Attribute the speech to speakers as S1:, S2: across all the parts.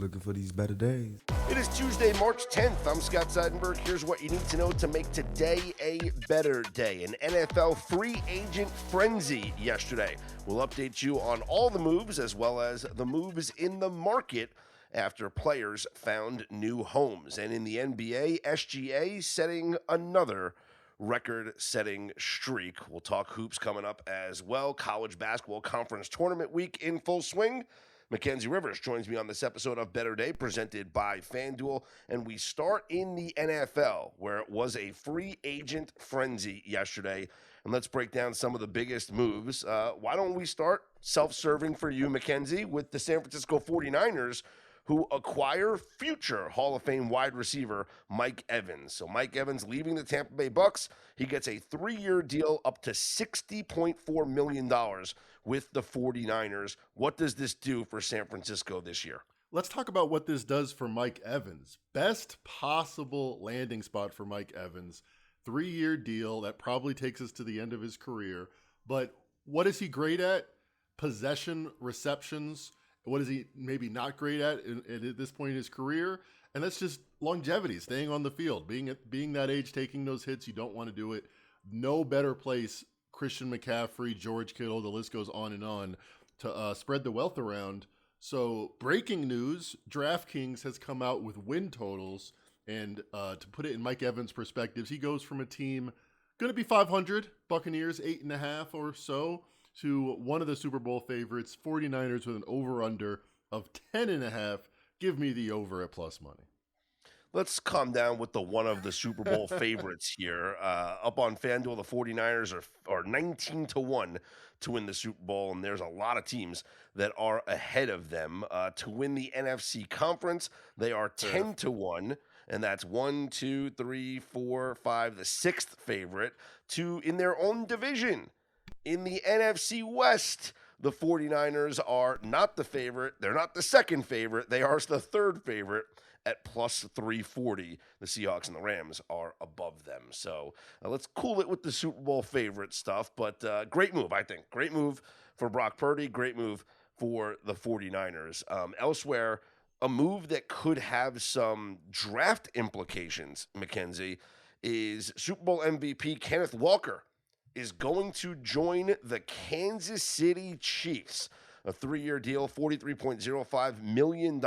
S1: Looking for these better days.
S2: It is Tuesday, March 10th. I'm Scott Seidenberg. Here's what you need to know to make today a better day. An NFL free agent frenzy yesterday. We'll update you on all the moves as well as the moves in the market after players found new homes. And in the NBA, SGA setting another record-setting streak. We'll talk hoops coming up as well. College basketball conference tournament week in full swing. Mackenzie Rivers joins me on this episode of Better Day, presented by FanDuel. And we start in the NFL, where it was a free agent frenzy yesterday. And let's break down some of the biggest moves. Why don't we start self-serving for you, Mackenzie, with the San Francisco 49ers, who acquire future Hall of Fame wide receiver Mike Evans. So Mike Evans leaving the Tampa Bay Bucks. He gets a 3-year deal up to $60.4 million with the 49ers. What does this do for San Francisco this year?
S3: Let's talk about what this does for Mike Evans. Best possible landing spot for Mike Evans. 3-year deal that probably takes us to the end of his career. But what is he great at? Possession, receptions. What is he maybe not great at this point in his career? And that's just longevity, staying on the field, being that age, taking those hits. You don't want to do it. No better place, Christian McCaffrey, George Kittle, the list goes on to spread the wealth around. So breaking news, DraftKings has come out with win totals. And to put it in Mike Evans' perspectives, he goes from a team going to be 500, Buccaneers 8.5 or so, to one of the Super Bowl favorites, 49ers, with an over-under of 10.5. Give me the over at plus money.
S2: Let's calm down with the one of the Super Bowl favorites here. Up on FanDuel, the 49ers are 19-1 to win the Super Bowl, and there's a lot of teams that are ahead of them. To win the NFC conference, they are 10-1, and that's 1, 2, 3, 4, 5, the sixth favorite to in their own division. In the NFC West, the 49ers are not the favorite. They're not the second favorite. They are the third favorite at plus 340. The Seahawks and the Rams are above them. So let's cool it with the Super Bowl favorite stuff. But great move, I think. Great move for Brock Purdy. Great move for the 49ers. Elsewhere, a move that could have some draft implications, Mackenzie, is Super Bowl MVP Kenneth Walker is going to join the Kansas City Chiefs. A 3-year deal, $43.05 million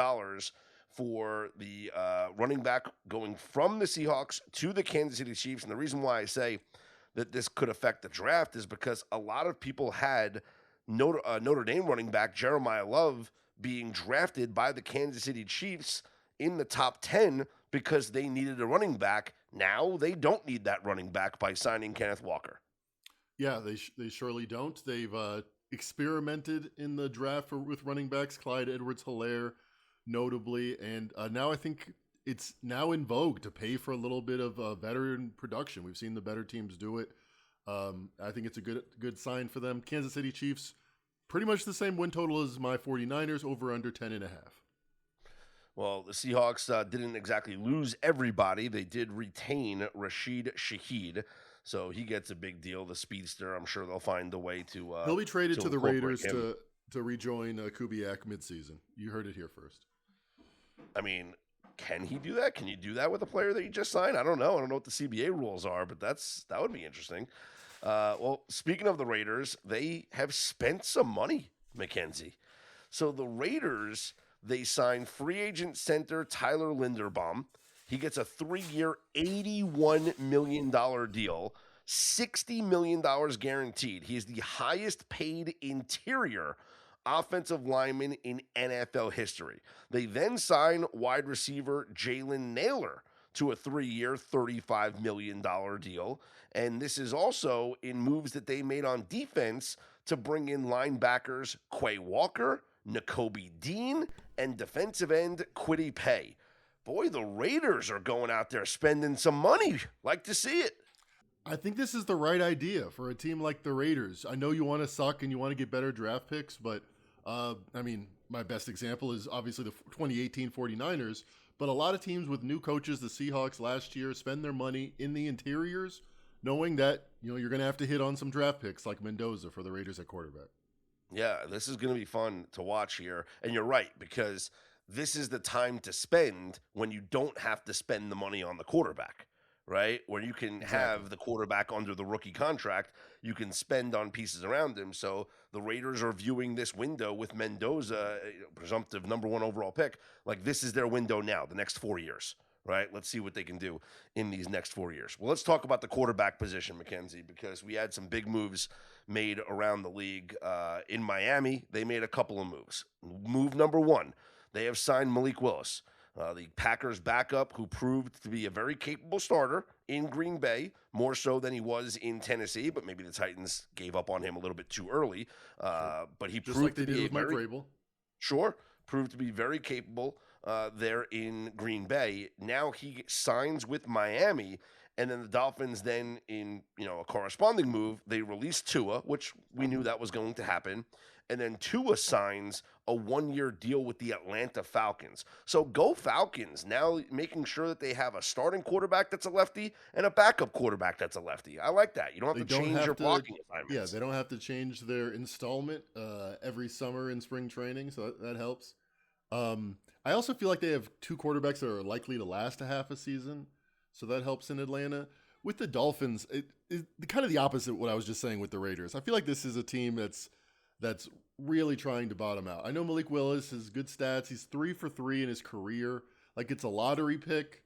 S2: for the running back going from the Seahawks to the Kansas City Chiefs. And the reason why I say that this could affect the draft is because a lot of people had Notre Dame running back Jeremiah Love being drafted by the Kansas City Chiefs in the top 10 because they needed a running back. Now they don't need that running back by signing Kenneth Walker.
S3: Yeah, they surely don't. They've experimented in the draft with running backs, Clyde Edwards-Helaire notably, and now I think it's now in vogue to pay for a little bit of veteran production. We've seen the better teams do it. I think it's a good sign for them. Kansas City Chiefs, pretty much the same win total as my 49ers, over under 10.5.
S2: Well, the Seahawks didn't exactly lose everybody. They did retain Rashid Shaheed. So he gets a big deal. The speedster, I'm sure they'll find a way to.
S3: He'll be traded to the Raiders to rejoin Kubiak midseason. You heard it here first.
S2: I mean, can he do that? Can you do that with a player that you just signed? I don't know. I don't know what the CBA rules are, but that would be interesting. Well, speaking of the Raiders, they have spent some money, Mackenzie. So the Raiders, they signed free agent center Tyler Linderbaum. He gets a 3-year, $81 million deal, $60 million guaranteed. He is the highest paid interior offensive lineman in NFL history. They then sign wide receiver Jalen Nailor to a 3-year, $35 million deal. And this is also in moves that they made on defense to bring in linebackers Quay Walker, Nakobe Dean, and defensive end Kwity Paye. Boy, the Raiders are going out there spending some money. Like to see it.
S3: I think this is the right idea for a team like the Raiders. I know you want to suck and you want to get better draft picks, but my best example is obviously the 2018 49ers, but a lot of teams with new coaches, the Seahawks last year, spend their money in the interiors, knowing that, you're going to have to hit on some draft picks like Mendoza for the Raiders at quarterback.
S2: Yeah, this is going to be fun to watch here. And you're right, because this is the time to spend when you don't have to spend the money on the quarterback, right? Where you can
S3: Exactly.
S2: have the quarterback under the rookie contract, you can spend on pieces around him. So the Raiders are viewing this window with Mendoza, presumptive number one overall pick, like this is their window now, the next 4 years, right? Let's see what they can do in these next 4 years. Well, let's talk about the quarterback position, Mackenzie, because we had some big moves made around the league. In Miami, they made a couple of moves. Move number one, they have signed Malik Willis, the Packers backup, who proved to be a very capable starter in Green Bay, more so than he was in Tennessee, but maybe the Titans gave up on him a little bit too early.
S3: Sure.
S2: But he
S3: Just like
S2: proved
S3: they
S2: to
S3: did
S2: be a
S3: with Mike
S2: very
S3: Vrabel.
S2: sure, proved to be very capable there in Green Bay. Now he signs with Miami, and then the Dolphins then in a corresponding move, they released Tua, which we knew that was going to happen. And then Tua signs a 1-year deal with the Atlanta Falcons. So go Falcons, now making sure that they have a starting quarterback that's a lefty and a backup quarterback that's a lefty. I like that. You don't
S3: They
S2: have to
S3: don't
S2: change your
S3: have to,
S2: blocking
S3: yeah,
S2: assignments.
S3: they don't have to change their installment every summer in spring training, so that helps. I also feel like they have two quarterbacks that are likely to last a half a season, so that helps in Atlanta. With the Dolphins, it kind of the opposite of what I was just saying with the Raiders. I feel like this is a team that's really trying to bottom out. I know Malik Willis has good stats. He's 3 for 3 in his career. Like it's a lottery pick.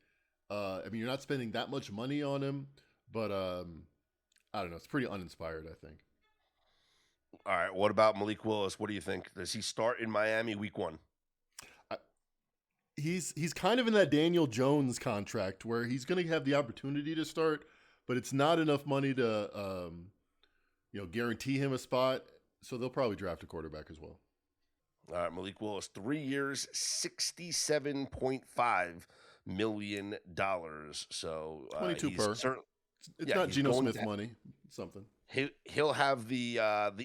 S3: I mean, you're not spending that much money on him, but I don't know. It's pretty uninspired, I think.
S2: All right, what about Malik Willis? What do you think? Does he start in Miami week one?
S3: I, he's kind of in that Daniel Jones contract where he's going to have the opportunity to start, but it's not enough money to guarantee him a spot. So they'll probably draft a quarterback as well.
S2: All right, Malik Willis, 3 years, $67.5 million. So
S3: 22
S2: he's
S3: per.
S2: certainly,
S3: It's
S2: yeah,
S3: not
S2: he's
S3: Geno
S2: going
S3: Smith
S2: to
S3: money. It's something.
S2: he'll have the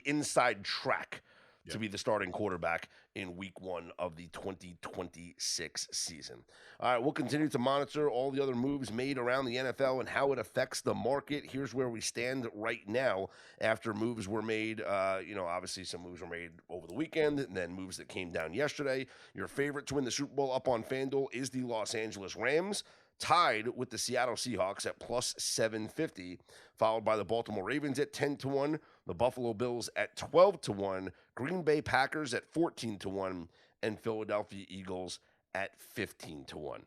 S2: inside track
S3: Yeah.
S2: to be the starting quarterback in week one of the 2026 season. All right, we'll continue to monitor all the other moves made around the NFL and how it affects the market. Here's where we stand right now after moves were made. Obviously some moves were made over the weekend and then moves that came down yesterday. Your favorite to win the Super Bowl up on FanDuel is the Los Angeles Rams, tied with the Seattle Seahawks at plus 750, followed by the Baltimore Ravens at 10-1, the Buffalo Bills at 12-1, Green Bay Packers at 14-1, and Philadelphia Eagles at 15-1.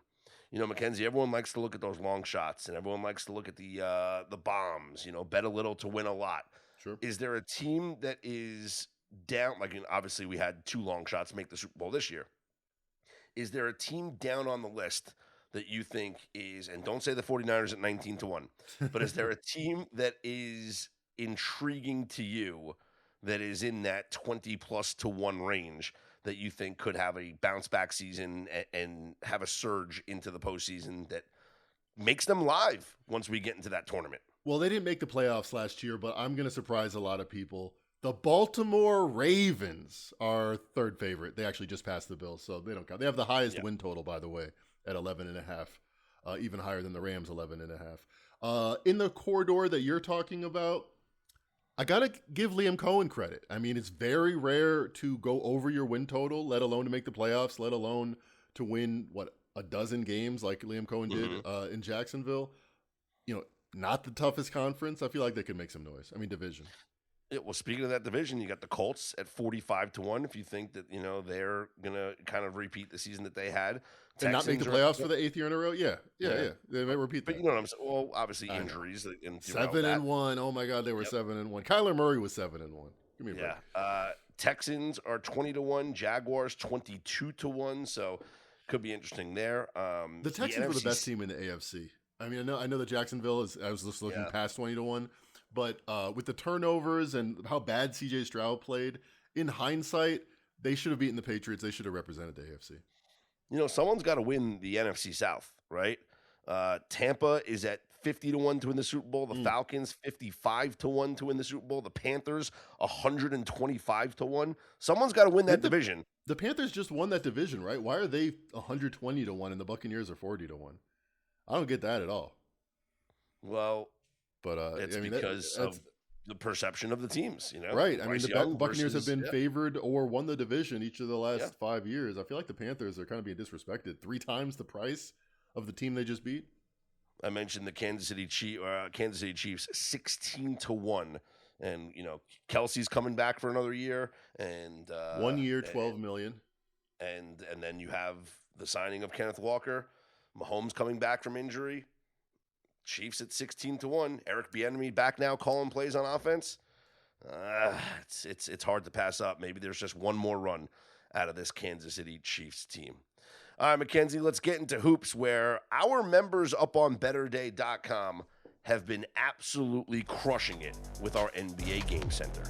S2: Mackenzie, everyone likes to look at those long shots, and everyone likes to look at the bombs. Bet a little to win a lot.
S3: Sure.
S2: Is there a team that is down? Obviously, we had 2 long shots make the Super Bowl this year. Is there a team down on the list that you think is, and don't say the 49ers at 19-1, but is there a team that is intriguing to you that is in that 20 plus to 1 range that you think could have a bounce back season and have a surge into the postseason that makes them live once we get into that tournament?
S3: Well, they didn't make the playoffs last year, but I'm going to surprise a lot of people. The Baltimore Ravens are third favorite. They actually just passed the Bills, so they don't count. They have the highest win total, by the way, at 11.5, even higher than the Rams 11.5. In the corridor that you're talking about, I got to give Liam Cohen credit. I mean, it's very rare to go over your win total, let alone to make the playoffs, let alone to win, a dozen games like Liam Cohen did in Jacksonville. Not the toughest conference. I feel like they could make some noise. I mean, division.
S2: Yeah, well, speaking of that division, you got the Colts at 45-1. If you think that they're gonna kind of repeat the season that they had,
S3: And not make the playoffs for the 8th year in a row? Yeah. They might repeat that.
S2: But you know what I'm saying? Well, obviously injuries and
S3: 7-1. Oh my God, they were 7-1. Kyler Murray was 7-1. Give me a break.
S2: Texans are 20-1. Jaguars 22-1. So could be interesting there.
S3: The Texans were the best team in the AFC. I mean, I know that Jacksonville is. I was just looking past 20-1, but with the turnovers and how bad CJ Stroud played, in hindsight, they should have beaten the Patriots. They should have represented the AFC.
S2: Someone's got to win the NFC South, right? Tampa is at 50-1 to win the Super Bowl. The Falcons 55-1 to win the Super Bowl. The Panthers 125-1. Someone's got to win that division.
S3: The Panthers just won that division, right? Why are they 120-1 and the Buccaneers are 40-1? I don't get that at all.
S2: Well,
S3: but
S2: it's
S3: I mean,
S2: because of the perception of the teams,
S3: Right. I mean,
S2: Bryce
S3: the
S2: Young
S3: Buccaneers have
S2: versus
S3: been favored or won the division each of the
S2: yeah.
S3: last 5 years. I feel like the Panthers are kind of being disrespected. 3 times the price of the team they just beat.
S2: I mentioned the Kansas City Chiefs 16-1, and Kelsey's coming back for another year, and
S3: 1 year, $12 million,
S2: and then you have the signing of Kenneth Walker, Mahomes coming back from injury, Chiefs at 16-1, Eric Bieniemy back now calling plays on offense. It's hard to pass up. Maybe there's just one more run out of this Kansas City Chiefs team. All right, Mackenzie, let's get into hoops, where our members up on BetterDay.com have been absolutely crushing it with our NBA Game Center.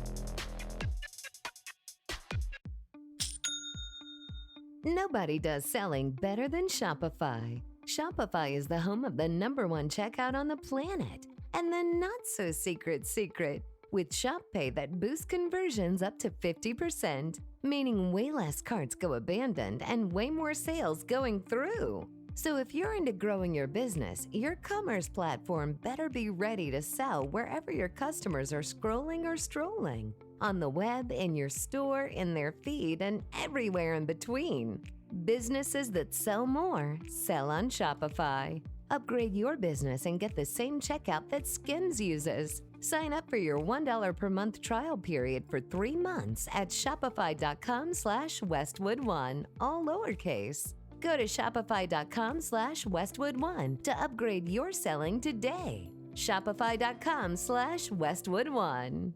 S1: Nobody does selling better than Shopify. Shopify is the home of the #1 checkout on the planet. And the not-so-secret with Shop Pay that boosts conversions up to 50%, meaning way less carts go abandoned and way more sales going through. So if you're into growing your business, your commerce platform better be ready to sell wherever your customers are scrolling or strolling. On the web, in your store, in their feed, and everywhere in between. Businesses that sell more, sell on Shopify. Upgrade your business and get the same checkout that Skims uses. Sign up for your $1 per month trial period for 3 months at shopify.com/Westwood1, all lowercase. Go to shopify.com/Westwood1 to upgrade your selling today. Shopify.com/Westwood1.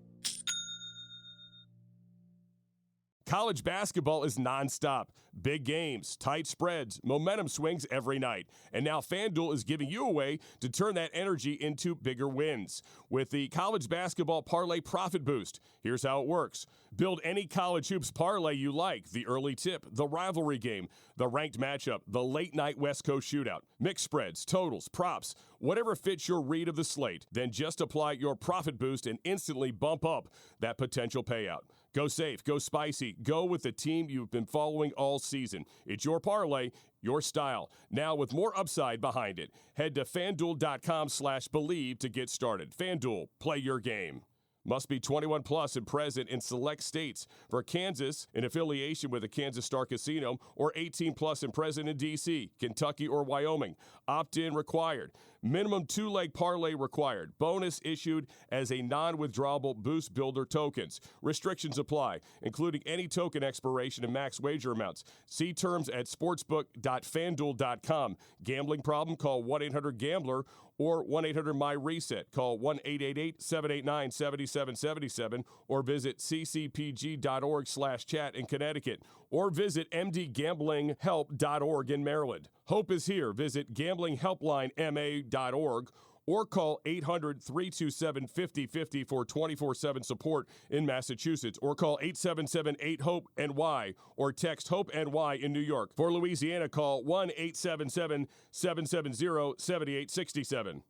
S4: College basketball is nonstop. Big games, tight spreads, momentum swings every night. And now FanDuel is giving you a way to turn that energy into bigger wins. With the College Basketball Parlay Profit Boost, here's how it works. Build any college hoops parlay you like. The early tip, the rivalry game, the ranked matchup, the late night West Coast shootout, mixed spreads, totals, props, whatever fits your read of the slate. Then just apply your profit boost and instantly bump up that potential payout. Go safe, go spicy, go with the team you've been following all season. It's your parlay, your style. Now with more upside behind it. Head to FanDuel.com/believe to get started. FanDuel, play your game. Must be 21 plus and present in select states. For Kansas, in affiliation with the Kansas Star Casino, or 18 plus and present in D.C., Kentucky, or Wyoming. Opt-in required. Minimum 2-leg parlay required. Bonus issued as a non-withdrawable Boost Builder tokens. Restrictions apply, including any token expiration and max wager amounts. See terms at sportsbook.fanduel.com. Gambling problem? Call 1-800-GAMBLER or 1-800-MY-RESET. Call 1-888-789-7777 or visit ccpg.org/chat in Connecticut or visit mdgamblinghelp.org in Maryland. Hope is here. Visit gamblinghelplinema.org or call 800-327-5050 for 24/7 support in Massachusetts, or call 877-8-HOPE-NY or text HOPE-NY in New York. For Louisiana, call 1-877-770-7867.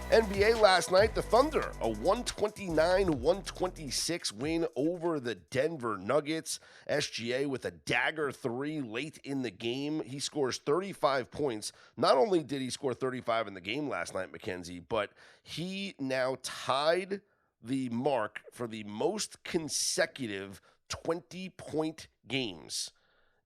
S2: NBA last night, the Thunder, a 129-126 win over the Denver Nuggets. SGA with a dagger 3 late in the game. He scores 35 points. Not only did he score 35 in the game last night, Mackenzie, but he now tied the mark for the most consecutive 20-point games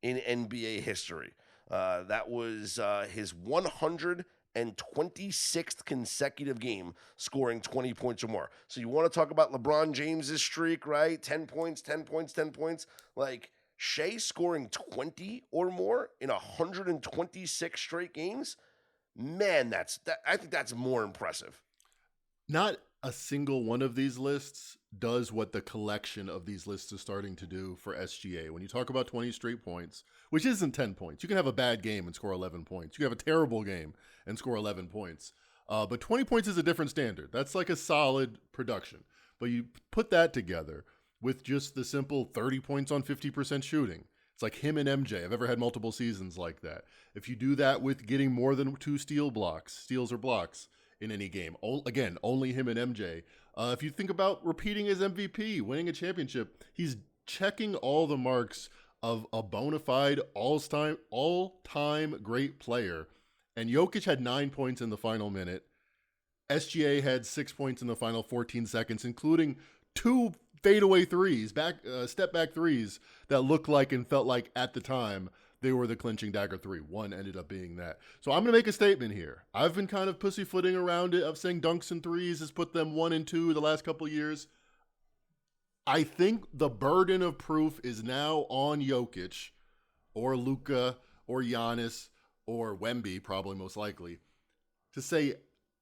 S2: in NBA history. That was his 126th consecutive game scoring 20 points or more. So you want to talk about LeBron James's streak, right? 10 points, 10 points, 10 points. Like Shea scoring 20 or more in 126 straight games. Man, I think that's more impressive.
S3: Not a single one of these lists does what the collection of these lists is starting to do for SGA. When you talk about 20 straight points, which isn't 10 points, you can have a bad game and score 11 points. You can have a terrible game and score 11 points. But 20 points is a different standard. That's like a solid production. But you put that together with just the simple 30 points on 50% shooting. It's like him and MJ. I've ever had multiple seasons like that. If you do that with getting more than 2 steals or blocks in any game, again, only him and MJ. If you think about repeating his MVP, winning a championship, he's checking all the marks of a bona fide all-time great player. And Jokic had 9 points in the final minute. SGA had 6 points in the final 14 seconds, including 2 fadeaway threes, step back threes that looked like and felt like at the time they were the clinching dagger three. One ended up being that. So I'm going to make a statement here. I've been kind of pussyfooting around it of saying dunks and threes has put them 1 and 2 the last couple of years. I think the burden of proof is now on Jokic or Luka or Giannis or Wemby, probably most likely, to say,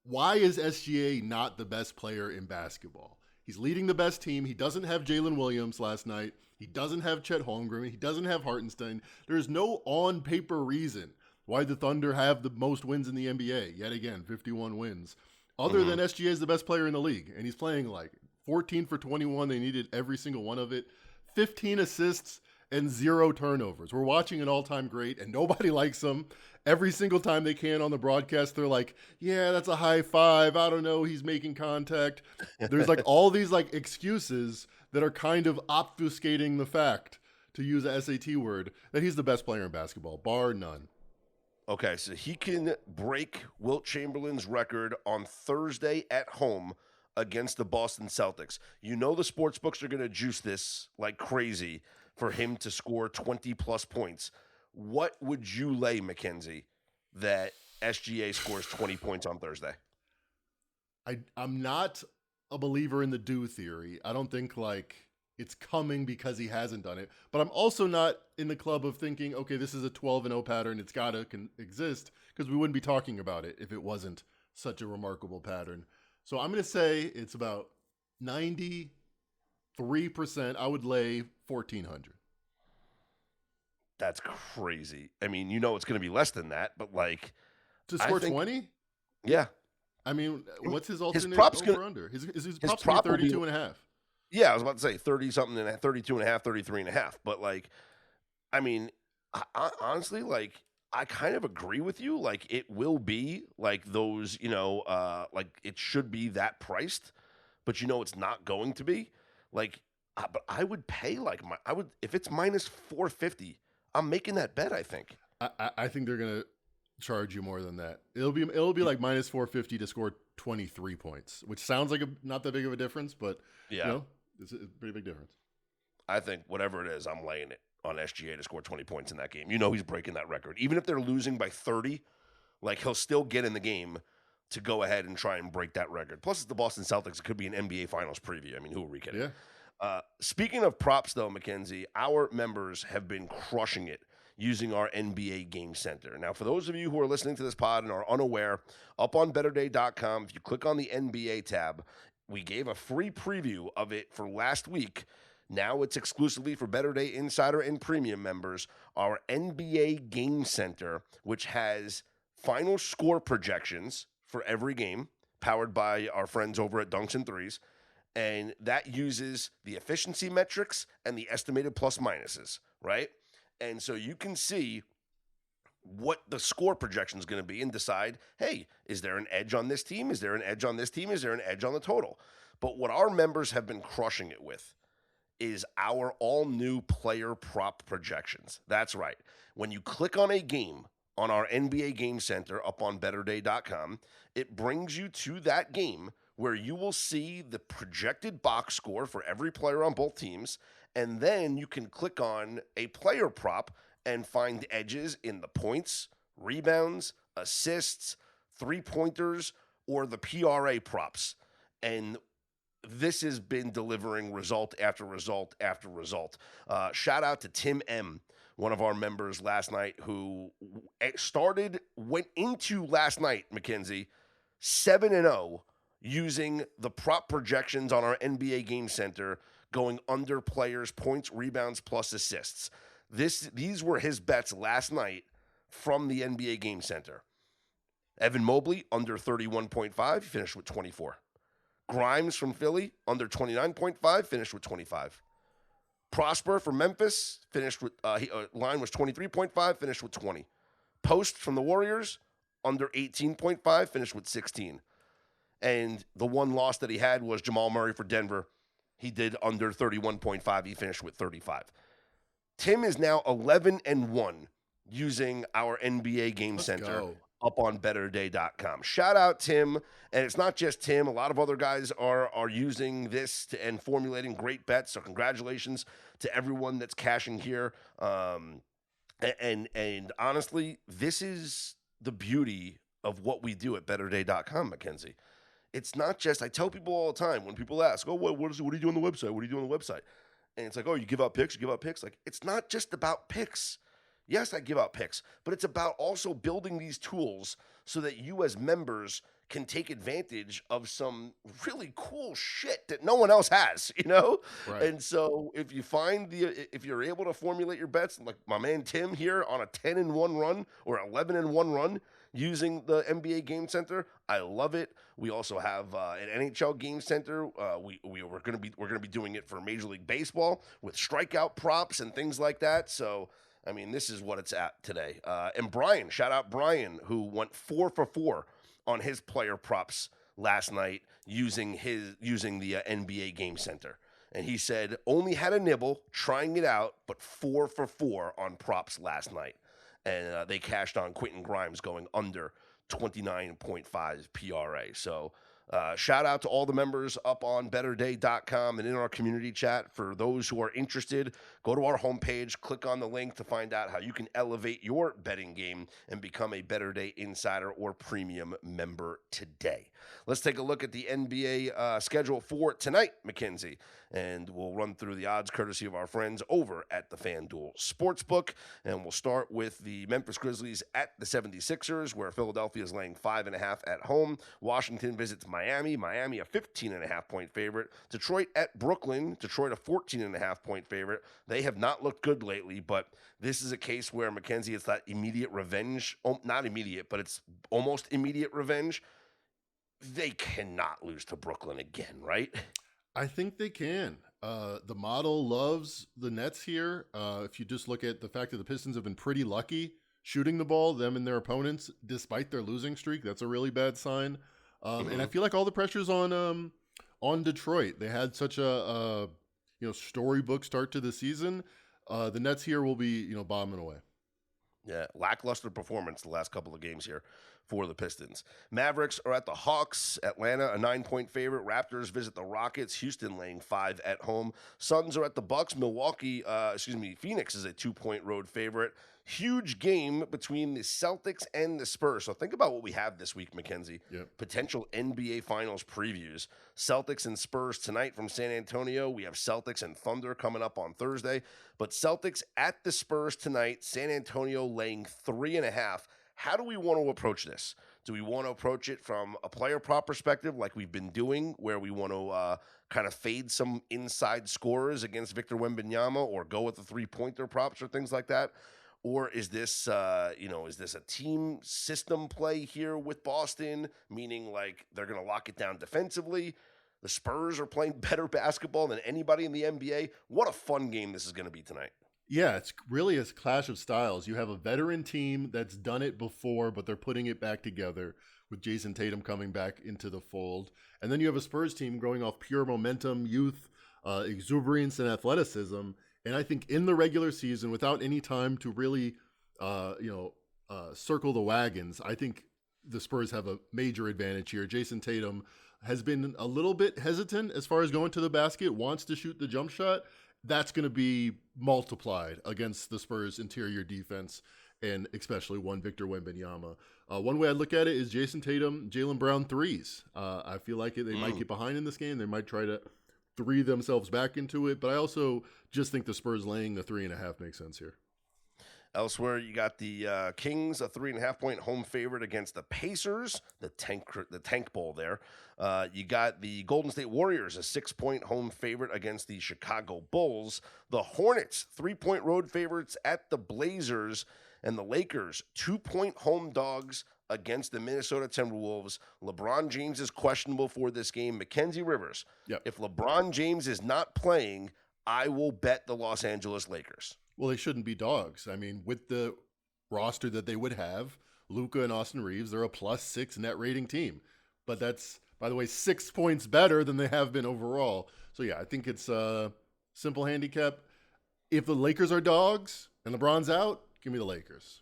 S3: why is SGA not the best player in basketball? He's leading the best team. He doesn't have Jalen Williams last night. He doesn't have Chet Holmgren. He doesn't have Hartenstein. There's no on-paper reason why the Thunder have the most wins in the NBA. Yet again, 51 wins. Other than SGA is the best player in the league, and he's playing like 14 for 21. They needed every single one of it. 15 assists and 0 turnovers. We're watching an all-time great, and nobody likes him. Every single time they can on the broadcast, they're like, yeah, that's a high five. I don't know. He's making contact. There's like all these like excuses that are kind of obfuscating the fact, to use a SAT word, that he's the best player in basketball, bar none.
S2: Okay, so he can break Wilt Chamberlain's record on Thursday at home against the Boston Celtics. You know the sports books are going to juice this like crazy for him to score 20-plus points. What would you lay, Mackenzie, that SGA scores 20 points on Thursday?
S3: I'm not a believer in the do theory. I don't think like it's coming because he hasn't done it. But I'm also not in the club of thinking, okay, this is a 12-0 pattern. It's got to exist, because we wouldn't be talking about it if it wasn't such a remarkable pattern. So I'm going to say it's about 93%. I would lay 1,400.
S2: That's crazy. I mean, you know it's going to be less than that, but like...
S3: To score 20?
S2: Yeah.
S3: I mean, what's his alternate over-under? His prop's going to be 32.5.
S2: Yeah, I was about to say 30-something and 32.5, 33.5. But like, I mean, honestly, like, I kind of agree with you. Like, it will be like those, you know, like it should be that priced, but you know it's not going to be. Like, but I would pay like if it's minus 450. I'm making that bet, I think.
S3: I think they're going to charge you more than that. It'll be like minus 450 to score 23 points, which sounds like not that big of a difference, but
S2: yeah,
S3: you know, it's a pretty big difference.
S2: I think whatever it is, I'm laying it on SGA to score 20 points in that game. You know he's breaking that record. Even if they're losing by 30, like he'll still get in the game to go ahead and try and break that record. Plus, it's the Boston Celtics. It could be an NBA Finals preview. I mean, who are we kidding?
S3: Yeah.
S2: Speaking of props, though, Mackenzie, our members have been crushing it using our NBA Game Center. Now, for those of you who are listening to this pod and are unaware, up on BetterDay.com, if you click on the NBA tab, we gave a free preview of it for last week. Now it's exclusively for Better Day Insider and Premium members, our NBA Game Center, which has final score projections for every game, powered by our friends over at Dunks and Threes. And that uses the efficiency metrics and the estimated plus minuses, right? And so you can see what the score projection is going to be and decide, hey, is there an edge on this team? Is there an edge on this team? Is there an edge on the total? But what our members have been crushing it with is our all-new player prop projections. That's right. When you click on a game on our NBA Game Center up on BetterDay.com, it brings you to that game where you will see the projected box score for every player on both teams, and then you can click on a player prop and find edges in the points, rebounds, assists, three-pointers, or the PRA props. And this has been delivering result after result after result. Shout out to Tim M., one of our members last night, who went into last night, Mackenzie, 7-0, using the prop projections on our NBA Game Center, going under players' points, rebounds, plus assists. These were his bets last night from the NBA Game Center. Evan Mobley, under 31.5, finished with 24. Grimes from Philly, under 29.5, finished with 25. Prosper from Memphis, finished with line was 23.5, finished with 20. Post from the Warriors, under 18.5, finished with 16. And the one loss that he had was Jamal Murray for Denver. He did under 31.5. He finished with 35. Tim is now 11-1 using our NBA Game Center up on betterday.com. Shout out Tim, and it's not just Tim. A lot of other guys are using this and formulating great bets. So congratulations to everyone that's cashing here. And honestly, this is the beauty of what we do at betterday.com, Mackenzie. It's not just, I tell people all the time when people ask, oh, what do you do on the website? What do you do on the website? And it's like, oh, you give out picks. Like, it's not just about picks. Yes, I give out picks, but it's about also building these tools so that you as members can take advantage of some really cool shit that no one else has, you know?
S3: Right.
S2: And so if you're able to formulate your bets, like my man Tim here on a 10-1 run or 11-1 run using the NBA Game Center, I love it. We also have an NHL Game Center. We're going to be doing it for Major League Baseball with strikeout props and things like that. So I mean, this is what it's at today. And Brian, shout out Brian, who went 4 for 4 on his player props last night using the NBA Game Center. And he said only had a nibble trying it out, but 4 for 4 on props last night. And they cashed on Quentin Grimes going under 29.5 PRA. So shout out to all the members up on betterday.com and in our community chat. For those who are interested, go to our homepage, click on the link to find out how you can elevate your betting game and become a Better Day Insider or Premium member today. Let's take a look at the NBA schedule for tonight, Mackenzie, and we'll run through the odds courtesy of our friends over at the FanDuel Sportsbook. And we'll start with the Memphis Grizzlies at the 76ers, where Philadelphia is laying 5.5 at home. Washington visits Miami. Miami a 15.5-point favorite. Detroit at Brooklyn. Detroit a 14.5-point favorite. They have not looked good lately, but this is a case where, Mackenzie, it's that immediate revenge. Not immediate, but it's almost immediate revenge. They cannot lose to Brooklyn again, right?
S3: I think they can. The model loves the Nets here. If you just look at the fact that the Pistons have been pretty lucky shooting the ball, them and their opponents, despite their losing streak, that's a really bad sign. And I feel like all the pressure's on Detroit. They had such a storybook start to the season. The Nets here will be bombing away.
S2: Yeah, lackluster performance the last couple of games here for the Pistons. Mavericks are at the Hawks. Atlanta, a 9-point favorite. Raptors visit the Rockets. Houston laying 5 at home. Suns are at the Bucks. Phoenix is a 2-point road favorite. Huge game between the Celtics and the Spurs. So think about what we have this week, Mackenzie.
S3: Yep.
S2: Potential NBA Finals previews. Celtics and Spurs tonight from San Antonio. We have Celtics and Thunder coming up on Thursday. But Celtics at the Spurs tonight. San Antonio laying 3.5. How do we want to approach this? Do we want to approach it from a player prop perspective like we've been doing, where we want to kind of fade some inside scorers against Victor Wembanyama or go with the three-pointer props or things like that? Or is this a team system play here with Boston, meaning like they're going to lock it down defensively? The Spurs are playing better basketball than anybody in the NBA. What a fun game this is going to be tonight.
S3: Yeah, it's really a clash of styles. You have a veteran team that's done it before, but they're putting it back together with Jason Tatum coming back into the fold. And then you have a Spurs team growing off pure momentum, youth, exuberance, and athleticism. And I think in the regular season, without any time to really, circle the wagons, I think the Spurs have a major advantage here. Jason Tatum has been a little bit hesitant as far as going to the basket, wants to shoot the jump shot. That's going to be multiplied against the Spurs' interior defense, and especially one Victor Wembanyama. One way I look at it is Jason Tatum, Jaylen Brown threes. I feel like they might get behind in this game. They might try to three themselves back into it, but I also just think the Spurs laying the 3.5 makes sense here.
S2: Elsewhere, you got the Kings, a 3.5-point home favorite against the Pacers, the tank bowl there. You got the Golden State Warriors, a 6-point home favorite against the Chicago Bulls. The Hornets, 3-point road favorites at the Blazers. And the Lakers, 2-point home dogs against the Minnesota Timberwolves. LeBron James is questionable for this game. Mackenzie Rivers,
S3: Yep.
S2: If LeBron James is not playing, I will bet the Los Angeles Lakers.
S3: Well, they shouldn't be dogs. I mean, with the roster that they would have, Luka and Austin Reeves, they're a +6 net rating team. But that's, by the way, 6 points better than they have been overall. So, yeah, I think it's a simple handicap. If the Lakers are dogs and LeBron's out, give me the Lakers.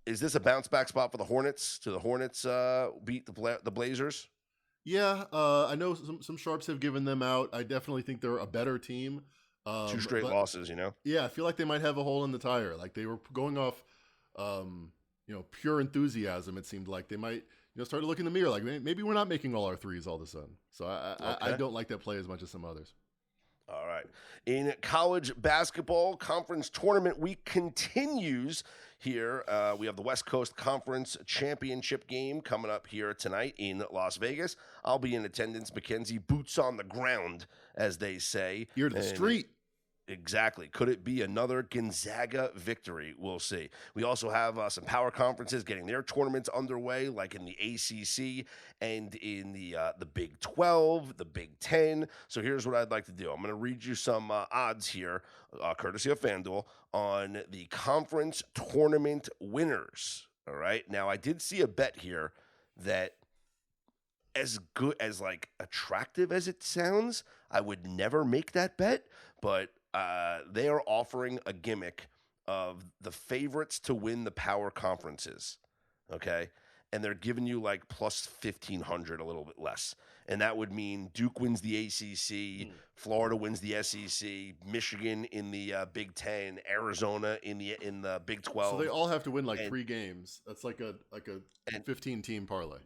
S2: Is this a bounce back spot for the Hornets? Do the Hornets beat the Blazers?
S3: Yeah, I know some sharps have given them out. I definitely think they're a better team.
S2: 2 straight losses, you know?
S3: Yeah, I feel like they might have a hole in the tire. Like they were going off, pure enthusiasm. It seemed like they might, start to look in the mirror. Like maybe we're not making all our threes all of a sudden. So I don't like that play as much as some others.
S2: All right. In college basketball, conference tournament week continues here. We have the West Coast Conference Championship game coming up here tonight in Las Vegas. I'll be in attendance, Mackenzie. Boots on the ground, as they say.
S3: Ear to the street.
S2: Exactly. Could it be another Gonzaga victory? We'll see. We also have some power conferences getting their tournaments underway, like in the ACC and in the Big 12, the Big 10. So here's what I'd like to do. I'm going to read you some odds here, courtesy of FanDuel, on the conference tournament winners. All right. Now, I did see a bet here that, as good as attractive as it sounds, I would never make that bet, but they are offering a gimmick of the favorites to win the power conferences, okay? And they're giving you plus 1,500, a little bit less. And that would mean Duke wins the ACC, Florida wins the SEC, Michigan in the Big 10, Arizona in the Big 12.
S3: So they all have to win 3 games. That's like a 15-team parlay.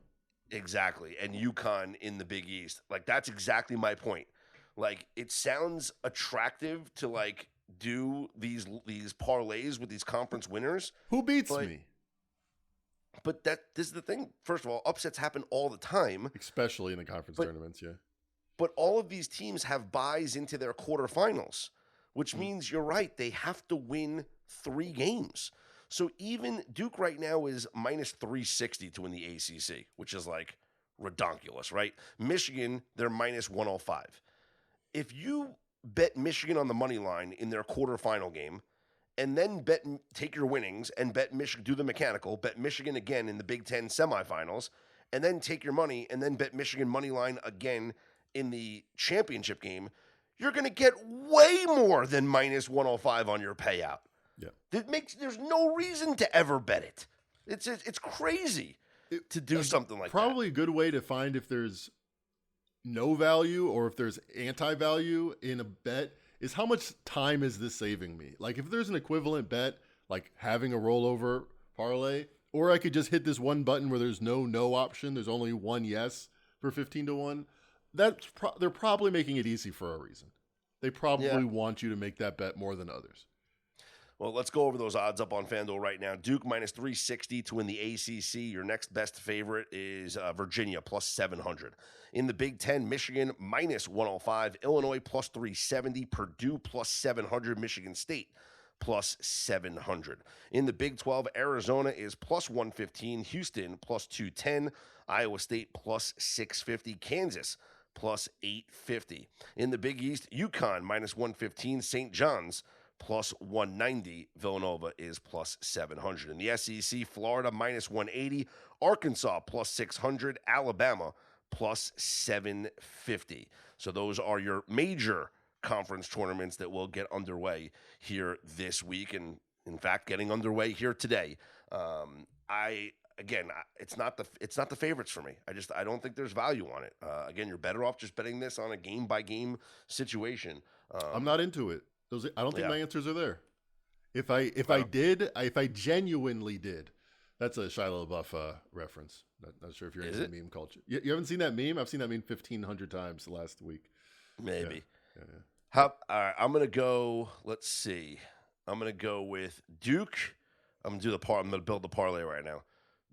S2: Exactly. And UConn in the Big East. That's exactly my point. It sounds attractive to do these parlays with these conference winners.
S3: Who beats me?
S2: But this is the thing. First of all, upsets happen all the time,
S3: especially in the conference tournaments. Yeah.
S2: But all of these teams have buys into their quarterfinals, which means you're right. They have to win 3 games. So even Duke right now is minus 360 to win the ACC, which is redonkulous, right? Michigan, they're minus 105. If you bet Michigan on the money line in their quarterfinal game, and then take your winnings and bet Michigan, do the mechanical, bet Michigan again in the Big Ten semifinals, and then take your money and then bet Michigan money line again in the championship game, you're going to get way more than minus 105 on your payout.
S3: Yeah,
S2: there's no reason to ever bet it. It's crazy to do something like that.
S3: Probably a good way to find if there's no value or if there's anti-value in a bet is how much time is this saving me? If there's an equivalent bet, like having a rollover parlay, or I could just hit this one button where there's no option, there's only one yes for 15-1, they're probably making it easy for a reason. They probably want you to make that bet more than others.
S2: Well, let's go over those odds up on FanDuel right now. Duke minus 360 to win the ACC. Your next best favorite is Virginia plus 700. In the Big Ten, Michigan minus 105. Illinois plus 370. Purdue plus 700. Michigan State plus 700. In the Big 12, Arizona is plus 115. Houston plus 210. Iowa State plus 650. Kansas plus 850. In the Big East, UConn minus 115. St. John's plus 190. Villanova is plus 700. In the SEC, Florida minus 180. Arkansas plus 600. Alabama plus 750. So those are your major conference tournaments that will get underway here this week, and in fact, getting underway here today. It's not the favorites for me. I don't think there's value on it. Again, you're better off just betting this on a game by game situation.
S3: I'm not into it. I don't think my answers are there. If I genuinely did, that's a Shia LaBeouf reference. Not sure if you're into meme culture. You haven't seen that meme? I've seen that meme 1,500 times the last week.
S2: Maybe. Yeah. All right, I'm gonna go. Let's see. I'm gonna go with Duke. I'm gonna build the parlay right now.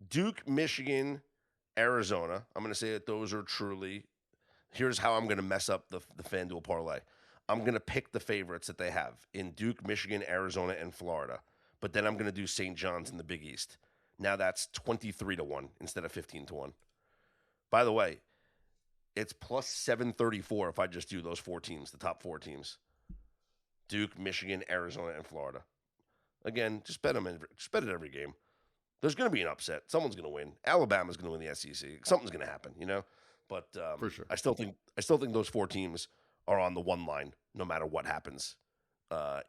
S2: Duke, Michigan, Arizona. I'm gonna say that those are truly. Here's how I'm gonna mess up the FanDuel parlay. I'm going to pick the favorites that they have in Duke, Michigan, Arizona, and Florida. But then I'm going to do St. John's in the Big East. Now that's 23-1 instead of 15-1. By the way, it's plus 734 if I just do those 4 teams, the top 4 teams. Duke, Michigan, Arizona, and Florida. Again, just bet them just bet it every game. There's going to be an upset. Someone's going to win. Alabama's going to win the SEC. Something's going to happen, But
S3: for sure.
S2: I still think those 4 teams are on the one line no matter what happens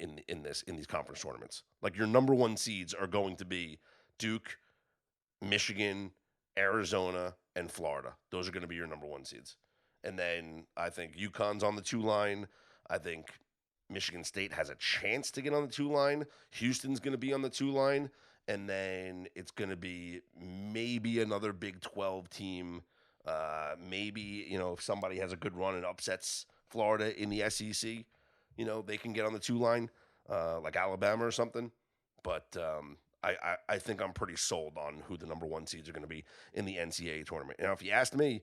S2: in these conference tournaments. Your number 1 seeds are going to be Duke, Michigan, Arizona, and Florida. Those are going to be your number 1 seeds. And then I think UConn's on the 2 line. I think Michigan State has a chance to get on the 2 line. Houston's going to be on the 2 line. And then it's going to be maybe another Big 12 team. Maybe, if somebody has a good run and upsets Florida in the SEC, they can get on the 2 line, like Alabama or something. But I think I'm pretty sold on who the number 1 seeds are going to be in the NCAA tournament. Now, if you asked me,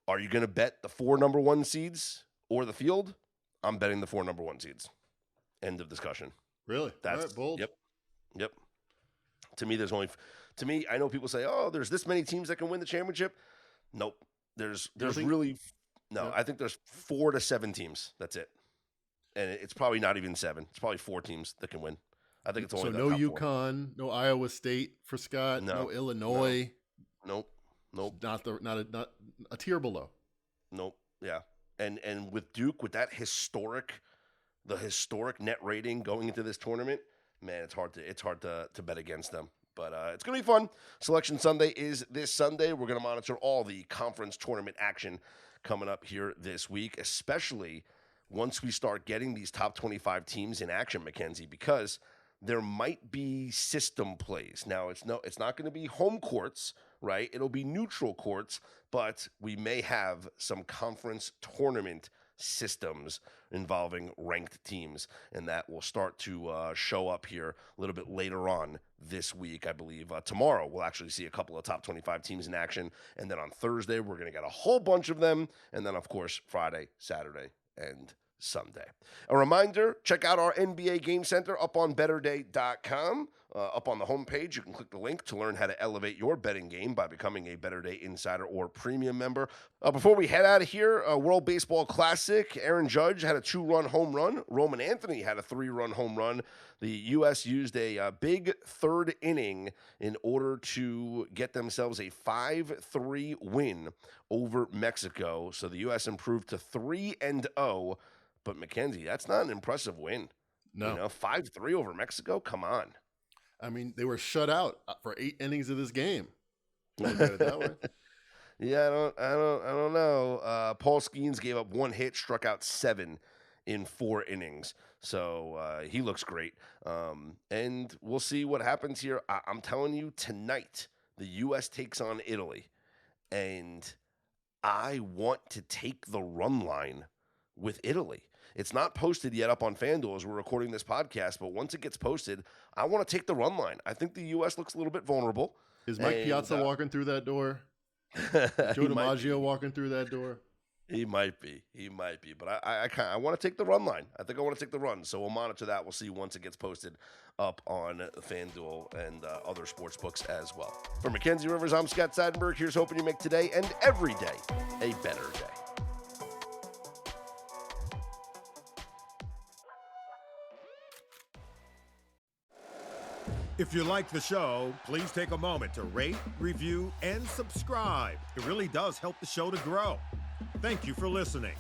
S2: are you going to bet the 4 number 1 seeds or the field? I'm betting the 4 number 1 seeds. End of discussion.
S3: Really?
S2: That's
S3: all right, bold.
S2: Yep. To me, I know people say, oh, there's this many teams that can win the championship. Nope. There's really no. Yeah. I think there's 4 to 7 teams. That's it. And it's probably not even 7. It's probably 4 teams that can win. I think it's only
S3: no UConn, no Iowa State for Scott, no Illinois.
S2: Nope.
S3: Not a tier below.
S2: Nope. Yeah. And with Duke, with that historic net rating going into this tournament, man, it's hard to bet against them. But it's going to be fun. Selection Sunday is this Sunday. We're going to monitor all the conference tournament action coming up here this week, especially once we start getting these top 25 teams in action, Mackenzie, because there might be system plays. Now, it's not going to be home courts, right? It'll be neutral courts, but we may have some conference tournament systems involving ranked teams, and that will start to show up here a little bit later on this week. I believe tomorrow we'll actually see a couple of top 25 teams in action, and then on Thursday we're going to get a whole bunch of them, and then of course Friday, Saturday, and Sunday. A reminder, check out our NBA Game Center up on betterday.com. Up on the homepage, you can click the link to learn how to elevate your betting game by becoming a Better Day Insider or Premium member. Before we head out of here, World Baseball Classic, Aaron Judge had a 2-run home run. Roman Anthony had a 3-run home run. The U.S. used a big 3rd inning in order to get themselves a 5-3 win over Mexico. So the U.S. improved to 3-0. But, Mackenzie, that's not an impressive win.
S3: No.
S2: 5-3 over Mexico? Come on.
S3: I mean, they were shut out for 8 innings of this game. Look at it that way.
S2: Yeah, I don't know. Paul Skeens gave up 1 hit, struck out 7 in 4 innings. So he looks great. And we'll see what happens here. I'm telling you, tonight, the U.S. takes on Italy. And I want to take the run line with Italy. It's not posted yet up on FanDuel as we're recording this podcast, but once it gets posted, I want to take the run line. I think the U.S. looks a little bit vulnerable.
S3: Is Mike Piazza walking through that door? Joe DiMaggio walking through that door?
S2: He might be. But I want to take the run line. I think I want to take the run. So we'll monitor that. We'll see once it gets posted up on FanDuel and other sports books as well. For Mackenzie Rivers, I'm Scott Seidenberg. Here's hoping you make today and every day a better day.
S5: If you like the show, please take a moment to rate, review, and subscribe. It really does help the show to grow. Thank you for listening.